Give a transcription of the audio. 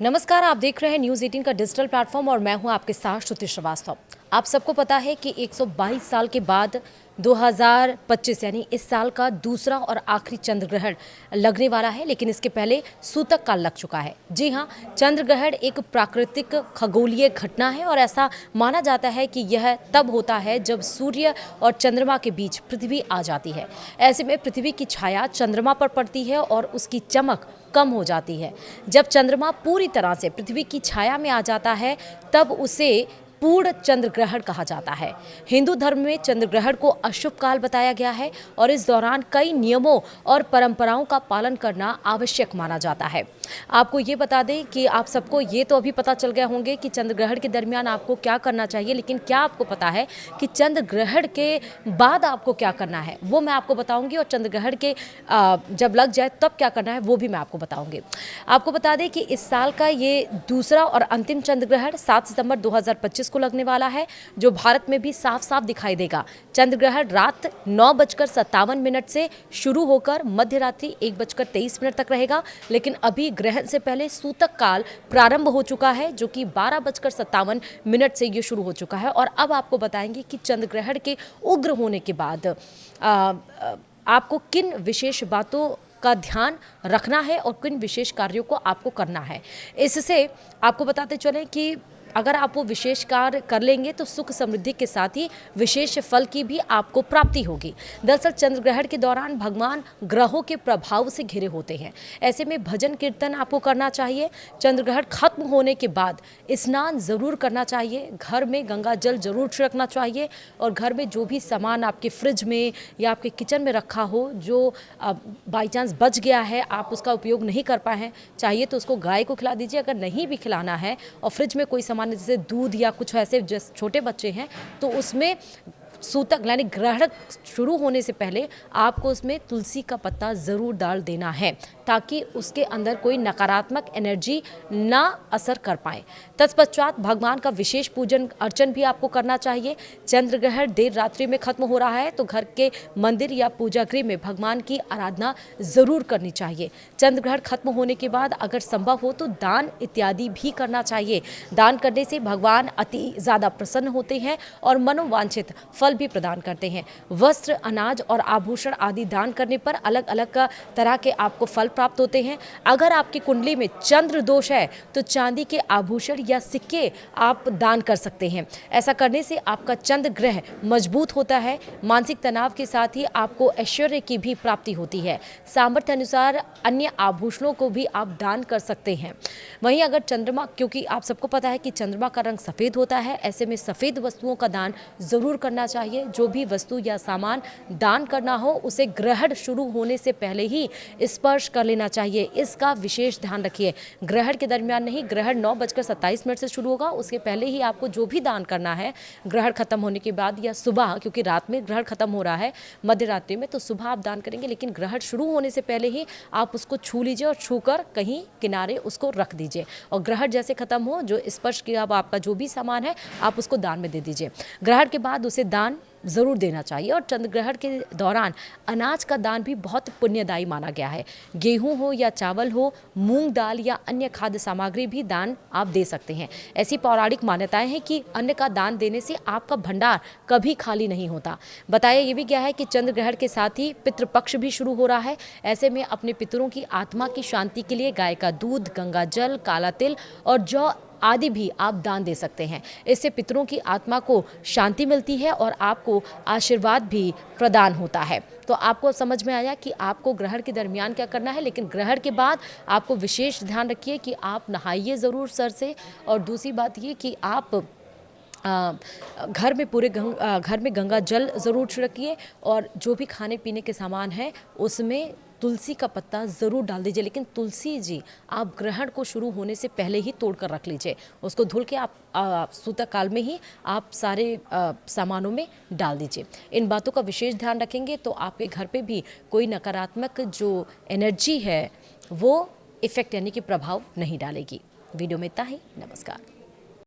नमस्कार, आप देख रहे हैं न्यूज़ 18 का डिजिटल प्लेटफॉर्म और मैं हूं आपके साथ श्रुति श्रीवास्तव। आप सबको पता है कि 122 साल के बाद 2025 यानी इस साल का दूसरा और आखिरी चंद्र ग्रहण लगने वाला है, लेकिन इसके पहले सूतक काल लग चुका है। जी हां, चंद्र ग्रहण एक प्राकृतिक खगोलीय घटना है और ऐसा माना जाता है कि यह तब होता है जब सूर्य और चंद्रमा के बीच पृथ्वी आ जाती है। ऐसे में पृथ्वी की छाया चंद्रमा पर पड़ती है और उसकी चमक कम हो जाती है। जब चंद्रमा पूरी तरह से पृथ्वी की छाया में आ जाता है तब उसे पूर्ण चंद्र ग्रहण कहा जाता है। हिंदू धर्म में चंद्र ग्रहण को अशुभ काल बताया गया है और इस दौरान कई नियमों और परंपराओं का पालन करना आवश्यक माना जाता है। आपको ये बता दें कि आप सबको ये तो अभी पता चल गया होंगे कि चंद्र ग्रहण के दरमियान आपको क्या करना चाहिए, लेकिन क्या आपको पता है कि चंद्र ग्रहण के बाद आपको क्या करना है, वो मैं आपको बताऊंगी। और चंद्र ग्रहण के जब लग जाए तब क्या करना है वो भी मैं आपको बताऊंगी। आपको बता दें कि इस साल का ये दूसरा और अंतिम चंद्र ग्रहण 7 सितंबर 2025 को लगने वाला है, जो भारत में भी साफ साफ दिखाई देगा। चंद्र ग्रहण रात 9:57 से शुरू होकर मध्य रात्रि 1:23 तक रहेगा, लेकिन अभी ग्रहण से पहले सूतक काल प्रारंभ हो चुका है, जो कि 12:57 से ये शुरू हो चुका है। और अब आपको बताएंगे कि चंद्र ग्रहण के उग्र होने के बाद आपको किन विशेष बातों का ध्यान रखना है और किन विशेष कार्यों को आपको करना है। इससे आपको बताते चलें कि अगर आप वो विशेष कार्य कर लेंगे तो सुख समृद्धि के साथ ही विशेष फल की भी आपको प्राप्ति होगी। दरअसल चंद्र ग्रहण के दौरान भगवान ग्रहों के प्रभाव से घिरे होते हैं। ऐसे में भजन कीर्तन आपको करना चाहिए। चंद्र ग्रहण खत्म होने के बाद स्नान जरूर करना चाहिए। घर में गंगा जल जरूर छिड़कना चाहिए और घर में जो भी सामान आपके फ्रिज में या आपके किचन में रखा हो, जो बाई चांस बच गया है, आप उसका उपयोग नहीं कर पाए हैं, चाहिए तो उसको गाय को खिला दीजिए। अगर नहीं भी खिलाना है और फ्रिज में कोई सामान जैसे दूध या कुछ ऐसे छोटे बच्चे हैं तो उसमें सूतक यानी ग्रहण शुरू होने से पहले आपको उसमें तुलसी का पत्ता ज़रूर डाल देना है, ताकि उसके अंदर कोई नकारात्मक एनर्जी ना असर कर पाए। तत्पश्चात भगवान का विशेष पूजन अर्चन भी आपको करना चाहिए। चंद्र ग्रहण देर रात्रि में खत्म हो रहा है तो घर के मंदिर या पूजा गृह में भगवान की आराधना ज़रूर करनी चाहिए। चंद्र ग्रहण खत्म होने के बाद अगर संभव हो तो दान इत्यादि भी करना चाहिए। दान करने से भगवान अति ज़्यादा प्रसन्न होते हैं और मनोवांछित फल भी प्रदान करते हैं। वस्त्र, अनाज और आभूषण आदि दान करने पर अलग अलग तरह के आपको फल प्राप्त होते हैं। अगर आपकी कुंडली में चंद्र दोष है तो चांदी के आभूषण या सिक्के आप दान कर सकते हैं। ऐसा करने से आपका चंद्र ग्रह मजबूत होता है। मानसिक तनाव के साथ ही आपको ऐश्वर्य की भी प्राप्ति होती है। सामर्थ्य अनुसार अन्य आभूषणों को भी आप दान कर सकते हैं। वहीं अगर चंद्रमा, क्योंकि आप सबको पता है कि चंद्रमा का रंग सफ़ेद होता है, ऐसे में सफ़ेद वस्तुओं का दान जरूर करना चाहिए। जो भी वस्तु या सामान दान करना हो उसे ग्रहण शुरू होने से पहले ही स्पर्श कर लेना चाहिए। इसका विशेष ध्यान रखिए। ग्रहण के दरमियान नहीं, ग्रहण 9:27 से शुरू होगा, उसके पहले ही आपको जो भी दान करना है ग्रहण खत्म होने के बाद या सुबह, क्योंकि रात में ग्रहण खत्म हो रहा है मध्य रात्रि में, तो सुबह आप दान करेंगे, लेकिन ग्रहण शुरू होने से पहले ही आप उसको छू लीजिए और छूकर कहीं किनारे उसको रख दीजिए। और ग्रहण जैसे खत्म हो, जो स्पर्श किया आपका जो भी सामान है आप उसको दान में दे दीजिए। ग्रहण के बाद उसे दान ज़रूर देना चाहिए। और चंद्र ग्रहण के दौरान अनाज का दान भी बहुत पुण्यदायी माना गया है। गेहूं हो या चावल हो, मूंग दाल या अन्य खाद्य सामग्री भी दान आप दे सकते हैं। ऐसी पौराणिक मान्यताएं हैं कि अन्न का दान देने से आपका भंडार कभी खाली नहीं होता। बताया ये भी गया है कि चंद्र ग्रहण के साथ ही पितृपक्ष भी शुरू हो रहा है। ऐसे में अपने पितरों की आत्मा की शांति के लिए गाय का दूध, गंगा जल, काला तिल और जौ आदि भी आप दान दे सकते हैं। इससे पितरों की आत्मा को शांति मिलती है और आपको आशीर्वाद भी प्रदान होता है। तो आपको समझ में आया कि आपको ग्रहण के दरमियान क्या करना है, लेकिन ग्रहण के बाद आपको विशेष ध्यान रखिए कि आप नहाइए ज़रूर सर से। और दूसरी बात ये कि आप घर में गंगा जल ज़रूर छिड़किए और जो भी खाने पीने के सामान है उसमें तुलसी का पत्ता ज़रूर डाल दीजिए। लेकिन तुलसी जी आप ग्रहण को शुरू होने से पहले ही तोड़ कर रख लीजिए। उसको धुल के आप सूतक काल में ही आप सारे सामानों में डाल दीजिए। इन बातों का विशेष ध्यान रखेंगे तो आपके घर पे भी कोई नकारात्मक जो एनर्जी है वो इफ़ेक्ट यानी कि प्रभाव नहीं डालेगी। वीडियो में इतना ही। नमस्कार।